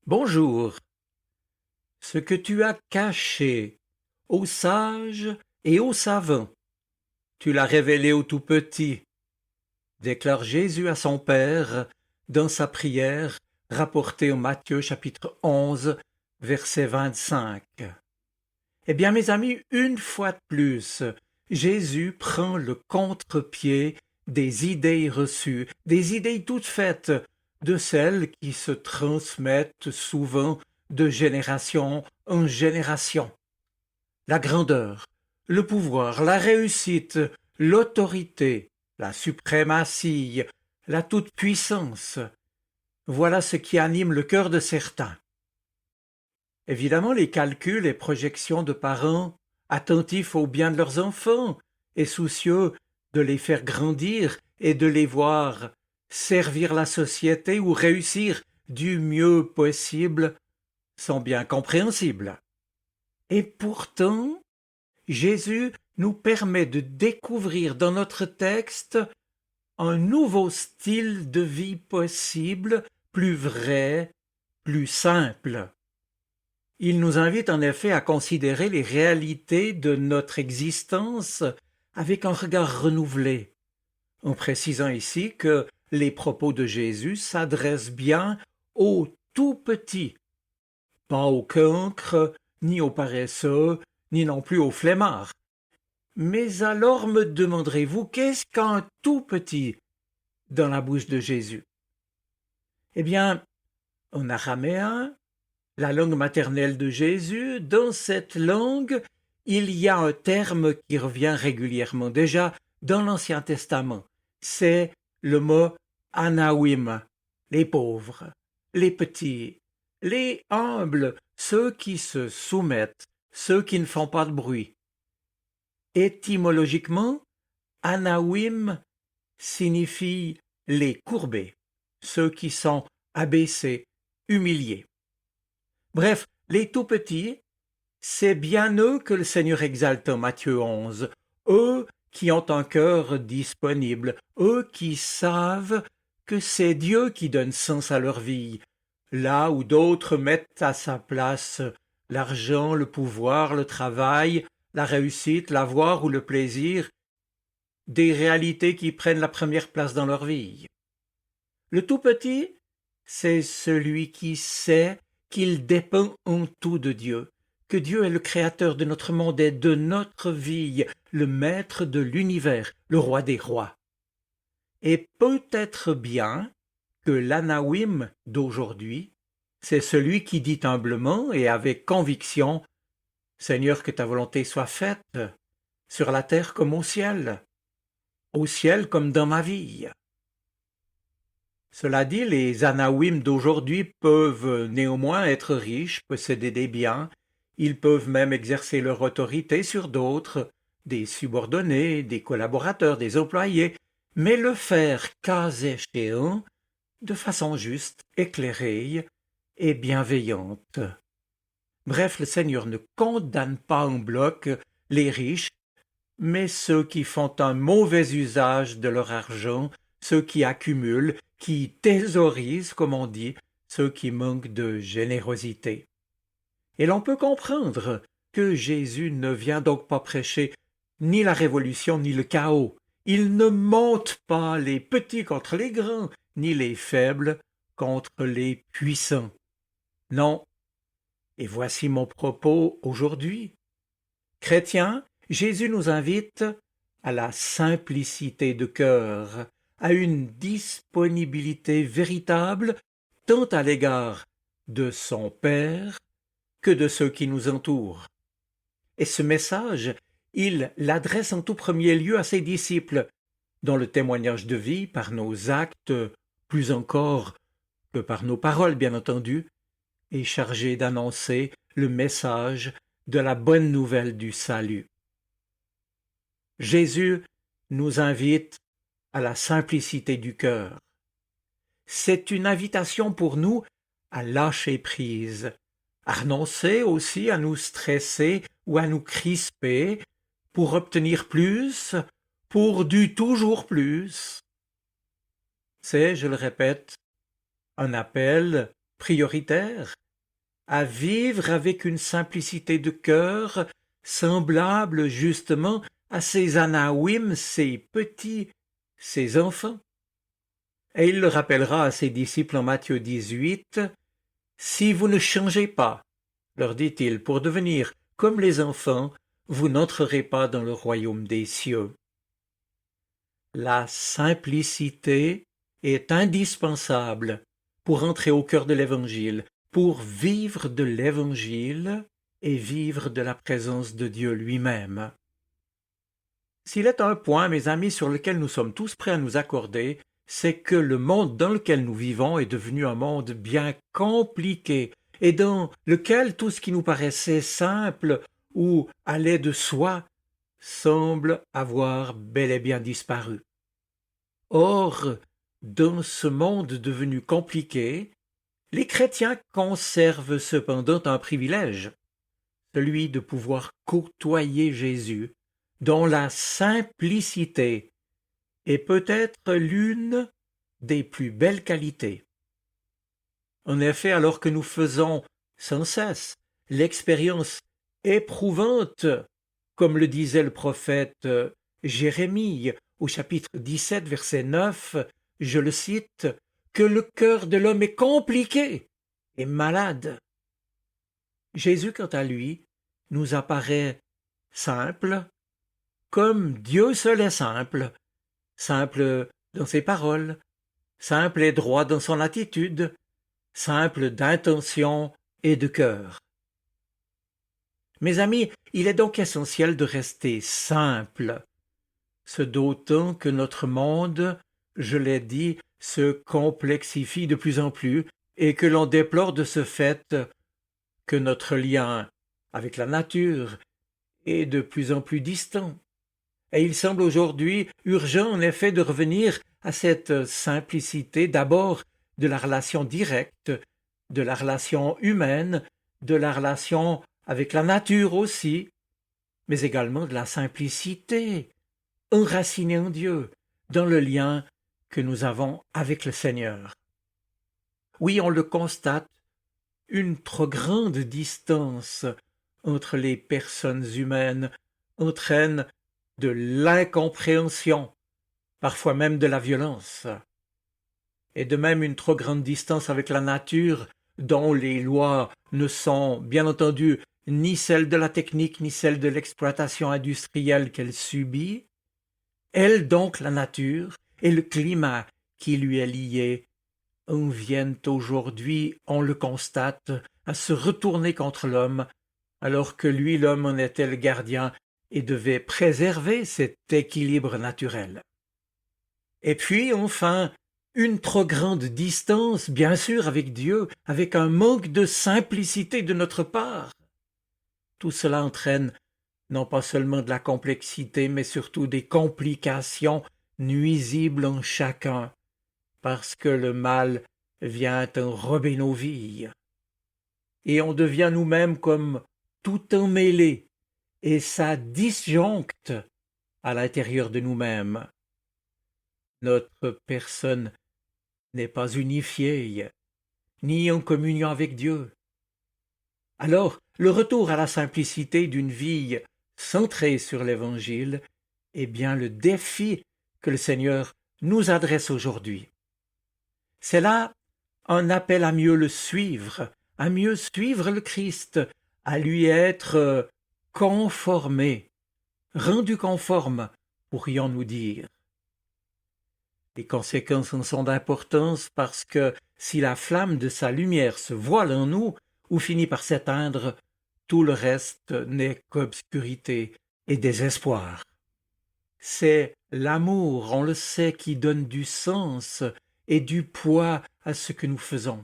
Bonjour. Ce que tu as caché aux sages et aux savants, tu l'as révélé au tout petit, déclare Jésus à son Père dans sa prière rapportée au Matthieu chapitre 11, verset 25. Eh bien, mes amis, une fois de plus, Jésus prend le contre-pied des idées reçues, des idées toutes faites, de celles qui se transmettent souvent de génération en génération. La grandeur, le pouvoir, la réussite, l'autorité, la suprématie, la toute-puissance, voilà ce qui anime le cœur de certains. Évidemment, les calculs et projections de parents attentifs au bien de leurs enfants et soucieux de les faire grandir et de les voir servir la société ou réussir du mieux possible sont bien compréhensibles. Et pourtant, Jésus nous permet de découvrir dans notre texte un nouveau style de vie possible, plus vrai, plus simple. Il nous invite en effet à considérer les réalités de notre existence avec un regard renouvelé, en précisant ici que les propos de Jésus s'adressent bien aux tout petits, pas aux cancres, ni aux paresseux, ni non plus aux flemmards. Mais alors me demanderez-vous, qu'est-ce qu'un tout petit dans la bouche de Jésus? Eh bien, en araméen, la langue maternelle de Jésus, dans cette langue, il y a un terme qui revient régulièrement. Déjà, dans l'Ancien Testament, c'est le mot anawim, les pauvres, les petits, les humbles, ceux qui se soumettent, ceux qui ne font pas de bruit. Étymologiquement, anawim signifie les courbés, ceux qui sont abaissés, humiliés. Bref, les tout-petits, c'est bien eux que le Seigneur exalte en Matthieu 11, eux qui ont un cœur disponible, eux qui savent que c'est Dieu qui donne sens à leur vie, là où d'autres mettent à sa place l'argent, le pouvoir, le travail, la réussite, l'avoir ou le plaisir, des réalités qui prennent la première place dans leur vie. Le tout-petit, c'est celui qui sait qu'il dépend en tout de Dieu, que Dieu est le créateur de notre monde et de notre vie, le maître de l'univers, le roi des rois. Et peut-être bien que l'anawim d'aujourd'hui, c'est celui qui dit humblement et avec conviction, « Seigneur, que ta volonté soit faite, sur la terre comme au ciel comme dans ma vie. » Cela dit, les anawim d'aujourd'hui peuvent néanmoins être riches, posséder des biens, ils peuvent même exercer leur autorité sur d'autres, des subordonnés, des collaborateurs, des employés, mais le faire cas échéant, de façon juste, éclairée et bienveillante. Bref, le Seigneur ne condamne pas en bloc les riches, mais ceux qui font un mauvais usage de leur argent, ceux qui accumulent, qui thésaurisent, comme on dit, ceux qui manquent de générosité. Et l'on peut comprendre que Jésus ne vient donc pas prêcher ni la révolution ni le chaos. Il ne monte pas les petits contre les grands, ni les faibles contre les puissants. Non. Et voici mon propos aujourd'hui. Chrétiens, Jésus nous invite à la simplicité de cœur, à une disponibilité véritable tant à l'égard de son Père que de ceux qui nous entourent. Et ce message, il l'adresse en tout premier lieu à ses disciples, dont le témoignage de vie, par nos actes, plus encore que par nos paroles, bien entendu, est chargé d'annoncer le message de la bonne nouvelle du salut. Jésus nous invite à la simplicité du cœur. C'est une invitation pour nous à lâcher prise, à renoncer aussi à nous stresser ou à nous crisper pour obtenir plus, pour du toujours plus. C'est, je le répète, un appel prioritaire, à vivre avec une simplicité de cœur semblable justement à ces Anaouim, ces petits, ces enfants. Et il le rappellera à ses disciples en Matthieu 18, « Si vous ne changez pas, leur dit-il, pour devenir comme les enfants, vous n'entrerez pas dans le royaume des cieux. » La simplicité est indispensable pour entrer au cœur de l'Évangile, pour vivre de l'Évangile et vivre de la présence de Dieu lui-même. S'il est un point, mes amis, sur lequel nous sommes tous prêts à nous accorder, c'est que le monde dans lequel nous vivons est devenu un monde bien compliqué et dans lequel tout ce qui nous paraissait simple ou allait de soi semble avoir bel et bien disparu. Or, dans ce monde devenu compliqué, les chrétiens conservent cependant un privilège, celui de pouvoir côtoyer Jésus, dont la simplicité est peut-être l'une des plus belles qualités. En effet, alors que nous faisons sans cesse l'expérience éprouvante, comme le disait le prophète Jérémie au chapitre 17, verset 9, je le cite, « que le cœur de l'homme est compliqué et malade. » Jésus, quant à lui, nous apparaît simple, comme Dieu seul est simple, simple dans ses paroles, simple et droit dans son attitude, simple d'intention et de cœur. Mes amis, il est donc essentiel de rester simple, ce d'autant que notre monde, je l'ai dit, se complexifie de plus en plus et que l'on déplore de ce fait que notre lien avec la nature est de plus en plus distant. Et il semble aujourd'hui urgent en effet de revenir à cette simplicité d'abord de la relation directe, de la relation humaine, de la relation avec la nature aussi, mais également de la simplicité, enracinée en Dieu, dans le lien que nous avons avec le Seigneur. Oui, on le constate, une trop grande distance entre les personnes humaines entraîne de l'incompréhension, parfois même de la violence. Et de même une trop grande distance avec la nature, dont les lois ne sont, bien entendu, ni celles de la technique, ni celles de l'exploitation industrielle qu'elle subit, elle donc, la nature, et le climat qui lui est lié, en viennent aujourd'hui, on le constate, à se retourner contre l'homme, alors que lui, l'homme, en était le gardien et devait préserver cet équilibre naturel. Et puis, enfin, une trop grande distance, bien sûr, avec Dieu, avec un manque de simplicité de notre part. Tout cela entraîne non pas seulement de la complexité, mais surtout des complications nuisibles en chacun, parce que le mal vient enrober nos vies. Et on devient nous-mêmes comme tout emmêlé, et ça disjoncte à l'intérieur de nous-mêmes. Notre personne n'est pas unifiée, ni en communion avec Dieu. Alors, le retour à la simplicité d'une vie centrée sur l'Évangile est bien le défi que le Seigneur nous adresse aujourd'hui. C'est là un appel à mieux le suivre, à mieux suivre le Christ, à lui être conformé, rendu conforme, pourrions-nous dire. Les conséquences en sont d'importance parce que si la flamme de sa lumière se voile en nous ou finit par s'éteindre, tout le reste n'est qu'obscurité et désespoir. C'est l'amour, on le sait, qui donne du sens et du poids à ce que nous faisons.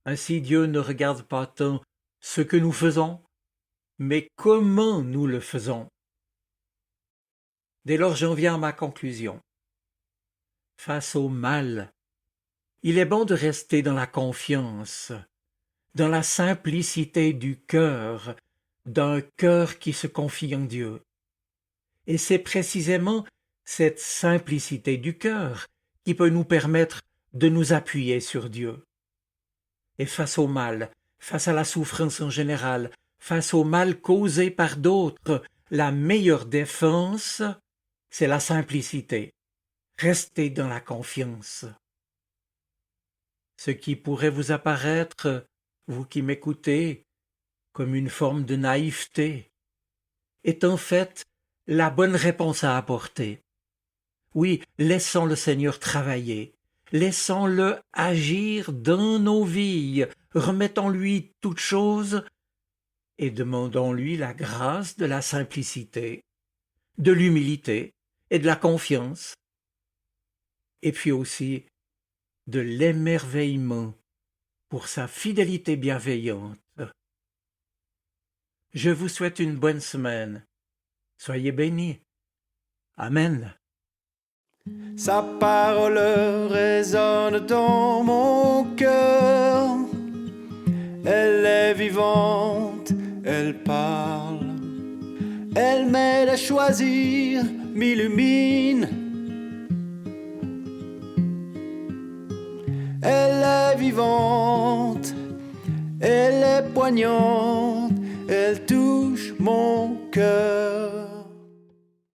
Ainsi Dieu ne regarde pas tant ce que nous faisons, mais comment nous le faisons. Dès lors j'en viens à ma conclusion. Face au mal, il est bon de rester dans la confiance, dans la simplicité du cœur, d'un cœur qui se confie en Dieu. Et c'est précisément cette simplicité du cœur qui peut nous permettre de nous appuyer sur Dieu. Et face au mal, face à la souffrance en général, face au mal causé par d'autres, la meilleure défense, c'est la simplicité. Restez dans la confiance. Ce qui pourrait vous apparaître, vous qui m'écoutez, comme une forme de naïveté, est en fait la bonne réponse à apporter. Oui, laissons le Seigneur travailler, laissons-le agir dans nos vies, remettons-lui toutes choses et demandons-lui la grâce de la simplicité, de l'humilité et de la confiance, et puis aussi de l'émerveillement pour sa fidélité bienveillante. Je vous souhaite une bonne semaine. Soyez bénis. Amen. Sa parole résonne dans mon cœur. Elle est vivante, elle parle. Elle m'aide à choisir, m'illumine. Elle est vivante, elle est poignante, elle touche mon cœur.